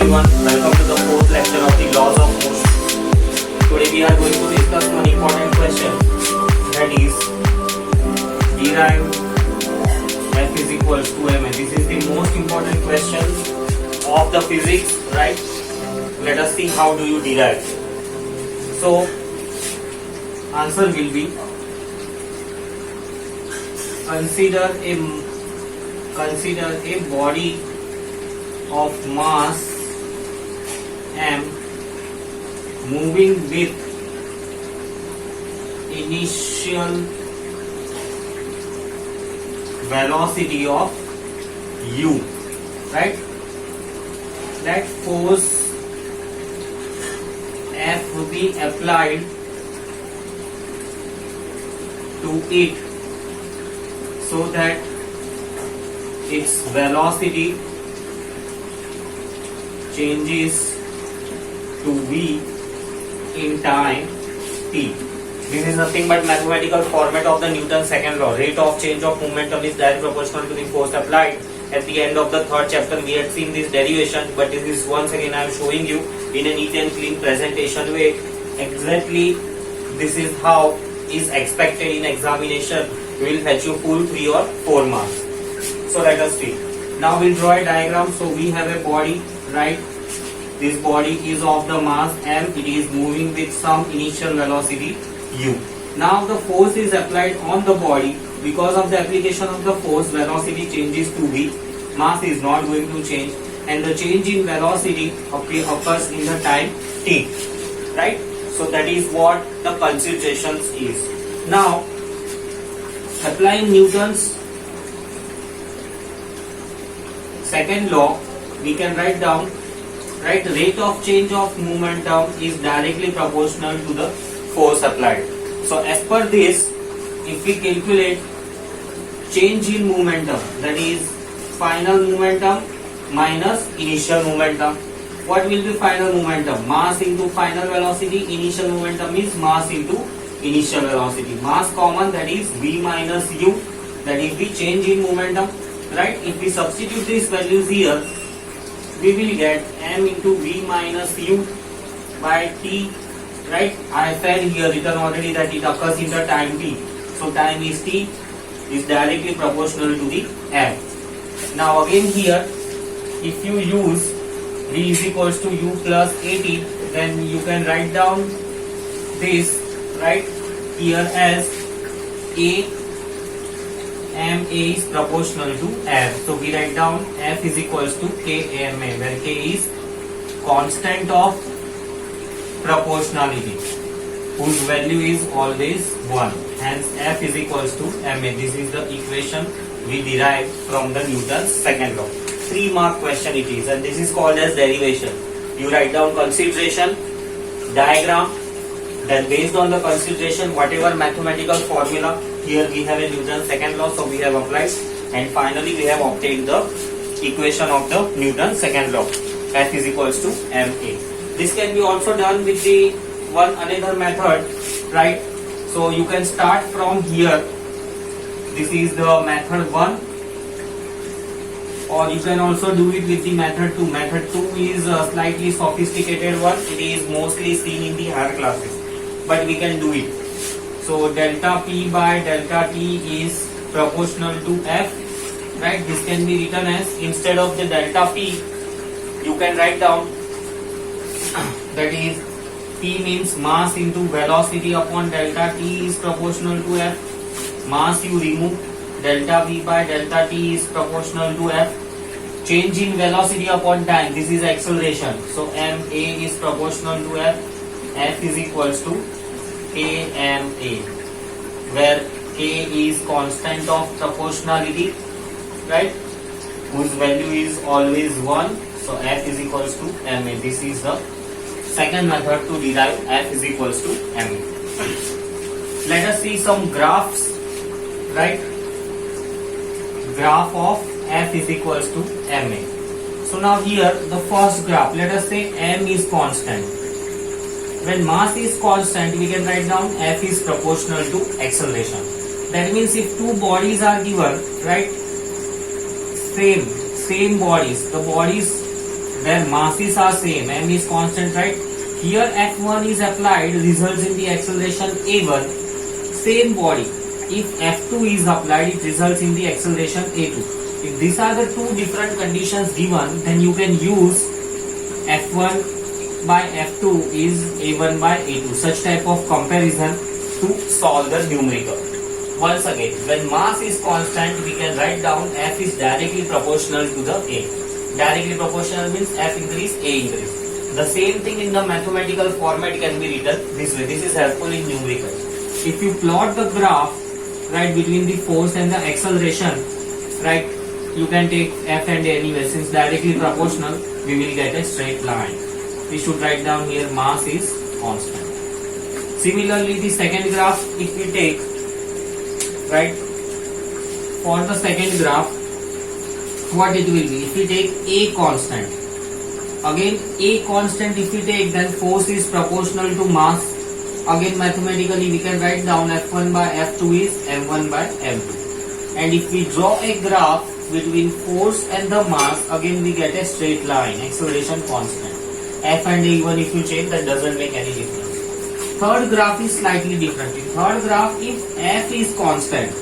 everyone, welcome to the fourth lecture of the laws of motion. Today we are going to discuss one important question, that is derive F is equals to ma. This is the most important question of the physics, right? Let us see how do you derive. So answer will be, consider a body of mass m moving with initial velocity of u, right? That force F will be applied to it so that its velocity changes to v in time t. This is nothing but mathematical format of the Newton's second law. Rate of change of momentum is directly proportional to the force applied. At the end of the third chapter we had seen this derivation, but this is once again I am showing you in a neat and clean presentation way. Exactly this is how is expected in examination. We will fetch you full 3 or 4 marks. So let us see. Now we'll draw a diagram. So we have a body, right? This body is of the mass m. It is moving with some initial velocity u. Now the force is applied on the body. Because of the application of the force, velocity changes to v. Mass is not going to change, and the change in velocity occurs in the time t, right? So that is what the consideration is. Now applying Newton's second law, we can write down, right, rate of change of momentum is directly proportional to the force applied. So as per this, if we calculate change in momentum, that is final momentum minus initial momentum, what will be final momentum? Mass into final velocity. Initial momentum is mass into initial velocity. Mass common, that is v minus u, that is the change in momentum, right? If we substitute these values here, we will get m into v minus u by t, right? I have here written already that it occurs in the time t. So time is t, is directly proportional to the m. Now again here, if you use v is equals to u plus at, then you can write down this, right, here as a ma is proportional to f. So we write down f is equals to kma, where k is constant of proportionality, whose value is always 1. Hence f is equals to ma. This is the equation we derived from the Newton's second law. 3 mark question it is, and this is called as derivation. You write down consideration, diagram, then based on the consideration, whatever mathematical formula, here we have a Newton's second law, so we have applied, and finally we have obtained the equation of the Newton's second law. F is equals to ma. This can be also done with the another method, right? So you can start from here. This is the method 1, or you can also do it with the method 2. Method 2 is a slightly sophisticated one. It is mostly seen in the higher classes, but we can do it. So delta p by delta t is proportional to f, right? This can be written as, instead of the delta p, you can write down that is p means mass into velocity upon delta t is proportional to f. Mass you remove, delta v by delta t is proportional to f. Change in velocity upon time, this is acceleration. So ma is proportional to f. F is equals to kma, where k is constant of proportionality, right, whose value is always 1. So f is equals to ma. This is the second method to derive f is equals to ma. Let us see some graphs, right? Graph of f is equals to ma. So now here the first graph, let us say m is constant. When mass is constant, we can write down f is proportional to acceleration. That means if two bodies are given, right, same bodies, the bodies their masses are same, m is constant, right? Here F1 is applied, results in the acceleration A1. Same body, if F2 is applied, it results in the acceleration A2. If these are the two different conditions given, then you can use F1 by F2 is A1 by A2. Such type of comparison to solve the numerical. Once again, when mass is constant, we can write down F is directly proportional to the A. Directly proportional means F increase, A increase. The same thing in the mathematical format can be written this way. This is helpful in numerical. If you plot the graph, right, between the force and the acceleration, right, you can take F and A anyway. Since directly proportional, we will get a straight line. We should write down here mass is constant. Similarly, the second graph, if we take, right, for the second graph, what it will be? If we take A constant, again A constant if we take, then force is proportional to mass. Again mathematically we can write down F1 by F2 is M1 by M2. And if we draw a graph between force and the mass, again we get a straight line, acceleration constant. F and A, even if you change, that doesn't make any difference. Third graph is slightly different. In third graph, if F is constant,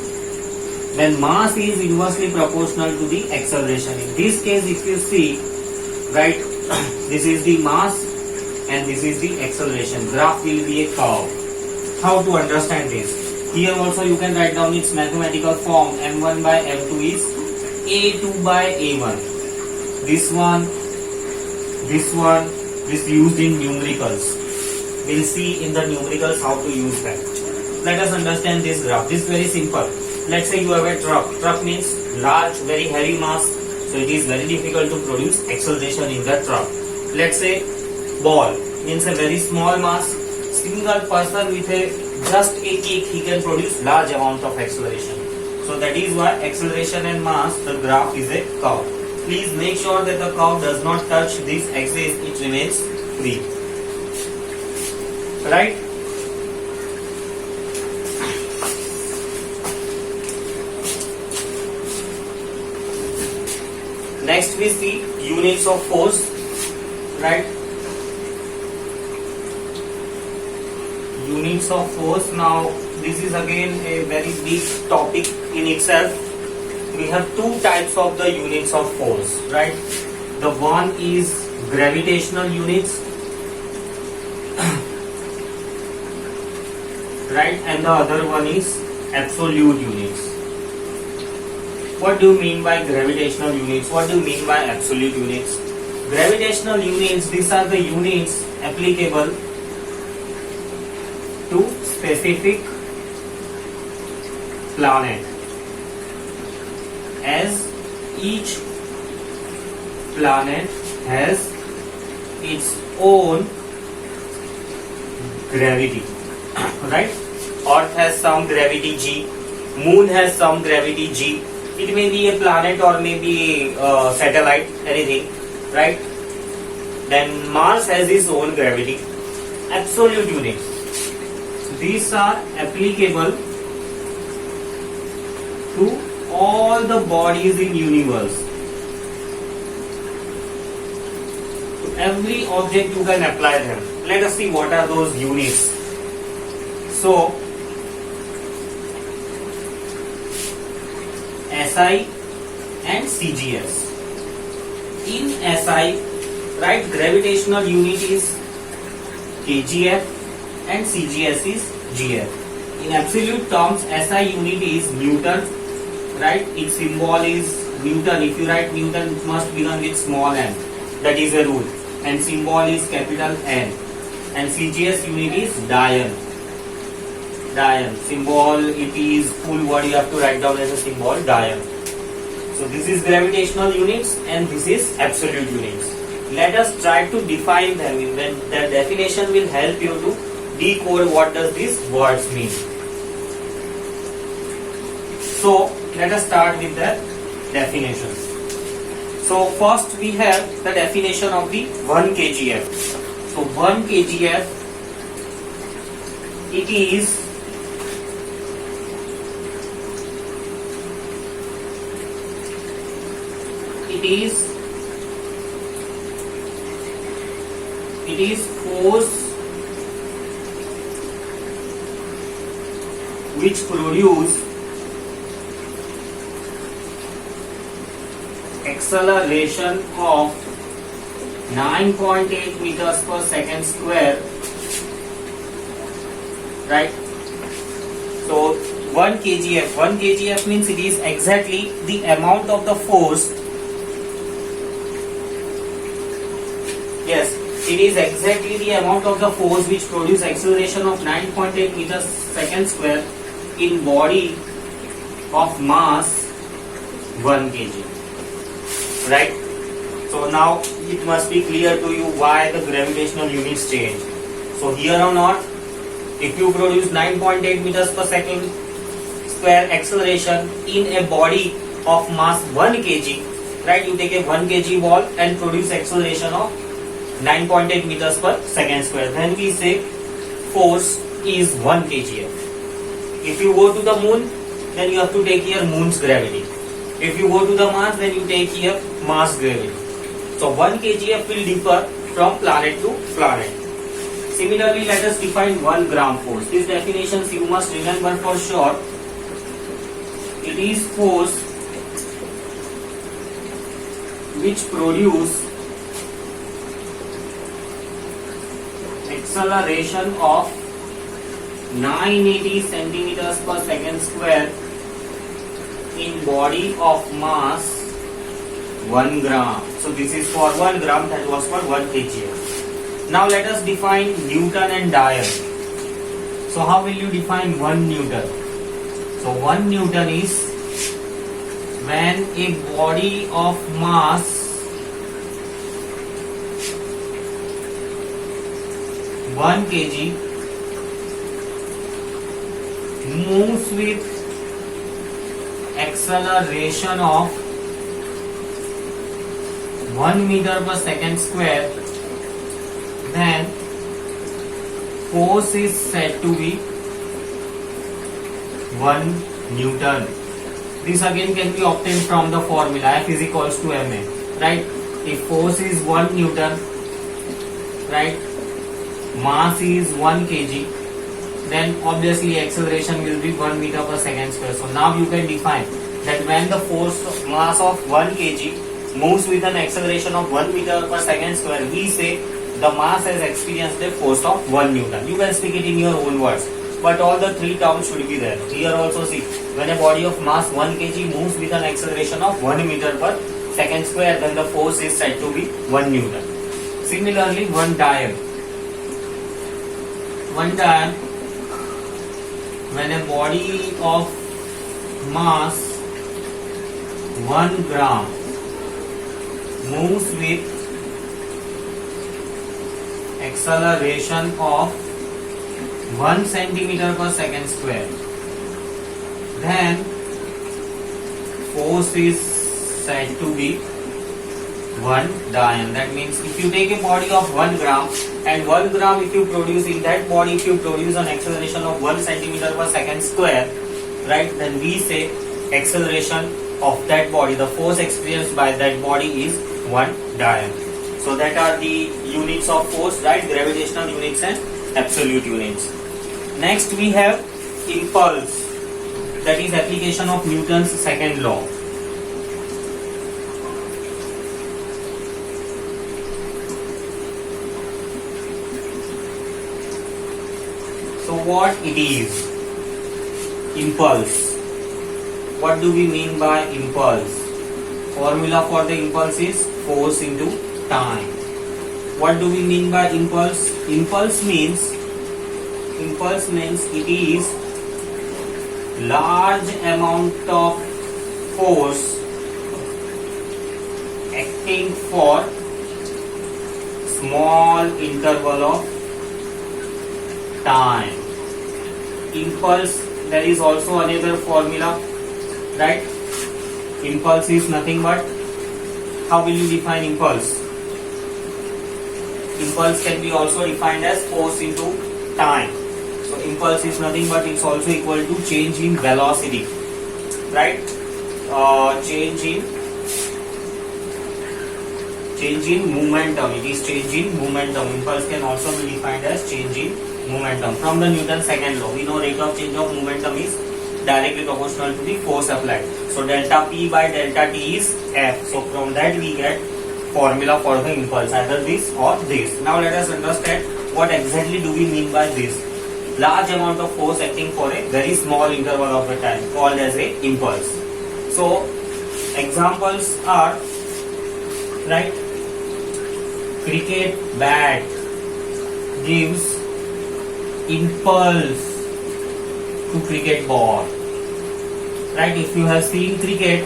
then mass is inversely proportional to the acceleration. In this case, if you see, right, this is the mass and this is the acceleration. Graph will be a curve. How to understand this? Here also you can write down its mathematical form. M1 by M2 is A2 by A1. This used in numericals. We'll see in the numericals how to use that. Let us understand this graph. This is very simple. Let's say you have a truck. Truck means large, very heavy mass. So it is very difficult to produce acceleration in the truck. Let's say ball means a very small mass. Single person with just a kick, he can produce large amount of acceleration. So that is why acceleration and mass, the graph is a curve. Please make sure that the curve does not touch this axis. It remains free. Right? Next we see units of force, right? Units of force. Now this is again a very big topic in itself. We have two types of the units of force, right? The one is gravitational units, right, and the other one is absolute units. What do you mean by gravitational units? What do you mean by absolute units? Gravitational units, these are the units applicable to specific planet, as each planet has its own gravity, right? Earth has some gravity G, Moon has some gravity G. It may be a planet or maybe a satellite, anything, right? Then Mars has its own gravity. Absolute units. These are applicable to all the bodies in universe. To every object you can apply them. Let us see what are those units. So, SI and CGS. In SI, right, gravitational unit is kgf and CGS is gf. In absolute terms, SI unit is Newton, right? Its symbol is Newton. If you write Newton, it must begin with small n. That is a rule. And symbol is capital N. And CGS unit is Dian. Dian. Symbol, it is full word, you have to write down as a symbol, Dian. So this is gravitational units and this is absolute units. Let us try to define them. When the definition will help you to decode what does these words mean. So let us start with the definitions. So first we have the definition of the 1 kgf. So 1 kgf, it is it is force which produce acceleration of 9.8 meters per second square, right? So 1 kgf means it is exactly the amount of the force. Yes, it is exactly the amount of the force which produce acceleration of 9.8 meters second square in body of mass 1 kg, right? So now it must be clear to you why the gravitational units change. So here on Earth, if you produce 9.8 meters per second square acceleration in a body of mass 1 kg, right? You take a 1 kg ball and produce acceleration of 9.8 meters per second square. Then we say force is 1 kgf. If you go to the moon, then you have to take here moon's gravity. If you go to the Mars, then you take here Mars gravity. So 1 kgf will differ from planet to planet. Similarly, let us define 1 gram force. These definitions you must remember for sure. It is force which produce acceleration of 980 centimeters per second square in body of mass 1 gram. So this is for 1 gram, that was for 1 kgf. Now let us define Newton and Dyer. So how will you define 1 Newton? So 1 Newton is when a body of mass 1 kg moves with acceleration of 1 meter per second square, then force is said to be 1 Newton. This again can be obtained from the formula F is equals to ma, right? If force is 1 Newton, right, mass is 1 kg, then obviously acceleration will be 1 meter per second square. So now you can define that when the force of mass of 1 kg moves with an acceleration of 1 meter per second square, we say the mass has experienced a force of 1 Newton. You can speak it in your own words, but all the 3 terms should be there. Here also see, when a body of mass 1 kg moves with an acceleration of 1 meter per second square, then the force is said to be 1 Newton. Similarly, 1 Dyer. 1 Dyer, when a body of mass 1 gram moves with acceleration of 1 centimeter per second square, then force is said to be 1 Dyer. That means if you take a body of 1 gram and 1 gram if you produce in that body, if you produce an acceleration of 1 centimeter per second square, right, then we say acceleration of that body, the force experienced by that body is 1 Dyer. So that are the units of force, right? Gravitational units and absolute units. Next we have impulse, that is application of Newton's second law. So what it is? Impulse. What do we mean by impulse? Formula for the impulse is force into time. What do we mean by impulse? Impulse means it is large amount of force acting for small interval of time. Impulse, there is also another formula, right? Impulse is nothing but, how will you define impulse? Impulse can be also defined as force into time. So impulse is nothing but it's also equal to change in velocity, right? Change in Change in momentum. It is change in momentum. Impulse can also be defined as change in momentum. From the Newton's second law, we know rate of change of momentum is directly proportional to the force applied. So delta P by delta T is F. So from that we get formula for the impulse, either this or this. Now let us understand what exactly do we mean by this. Large amount of force acting for a very small interval of the time, called as a impulse. So examples are, right, cricket bat gives impulse to cricket ball. Right, if you have seen cricket,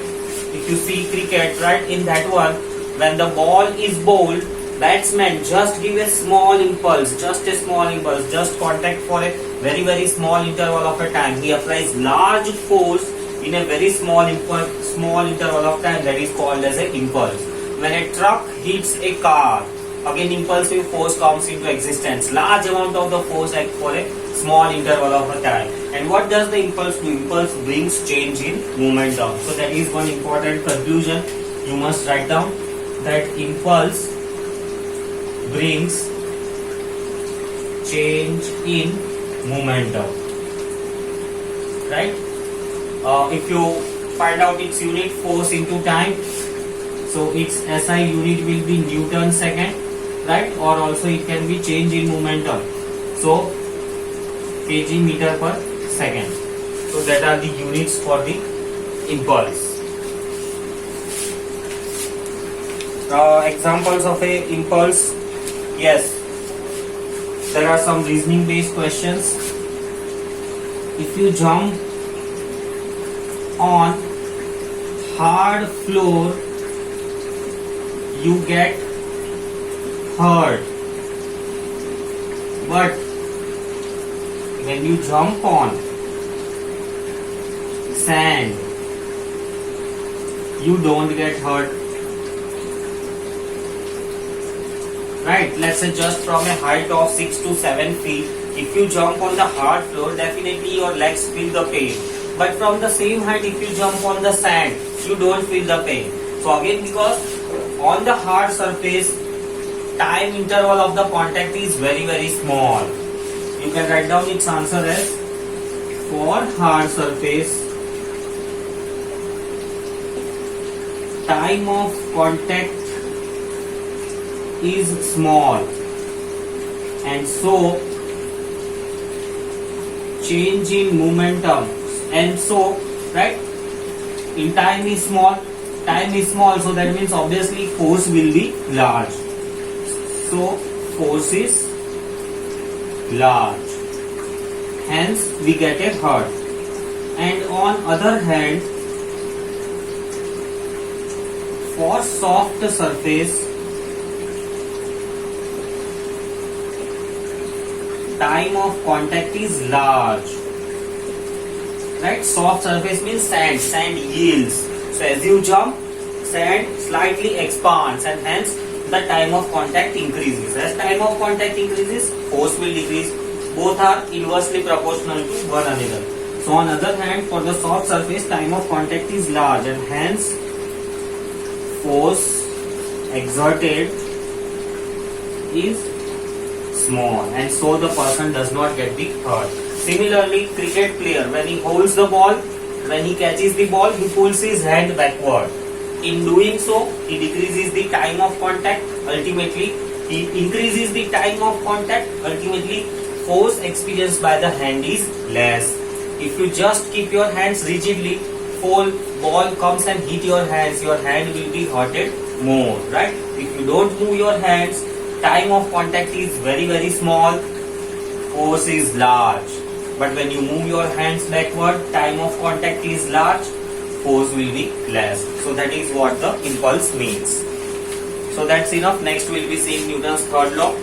if you see cricket, right, in that one, when the ball is bowled, batsman just give a small impulse, just a small impulse, just contact for a very small interval of a time. He applies large force in a very small interval of time, that is called as an impulse. When a truck hits a car, again impulsive force comes into existence. Large amount of the force act for a small interval of a time. And what does the impulse do? Impulse brings change in momentum. So that is one important conclusion you must write down, that impulse brings change in momentum. Right? If you find out its unit, force into time, so its SI unit will be Newton second, right? Or also it can be change in momentum, so kg meter per second. So that are the units for the impulse. Examples of a impulse. Yes, there are some reasoning based questions. If you jump on hard floor, you get hurt, but when you jump on sand, you don't get hurt. Right, let's say just from a height of 6 to 7 feet, if you jump on the hard floor, definitely your legs feel the pain. But from the same height, if you jump on the sand, you don't feel the pain. So again, because on the hard surface, time interval of the contact is very small. You can write down its answer as, for hard surface, time of contact is small, and so change in momentum, and so, right, in time is small, so that means obviously force will be large. So force is large, hence we get a hurt. And on other hand, for soft surface, time of contact is large. Right, soft surface means sand yields. So as you jump, sand slightly expands, and hence the time of contact increases. As time of contact increases, force will decrease. Both are inversely proportional to one another. So on other hand, for the soft surface, time of contact is large, and hence force exerted is small, and so the person does not get the hurt. Similarly, cricket player, when he holds the ball, when he catches the ball, he pulls his hand backward. In doing so, he decreases the time of contact. Ultimately, he increases the time of contact. Ultimately, force experienced by the hand is less. If you just keep your hands rigidly, ball comes and hit your hand will be hurted more, right? If you don't move your hands, time of contact is very small, force is large. But when you move your hands backward, time of contact is large, force will be less. So that is what the impulse means. So that's enough. Next we'll be seeing Newton's third law.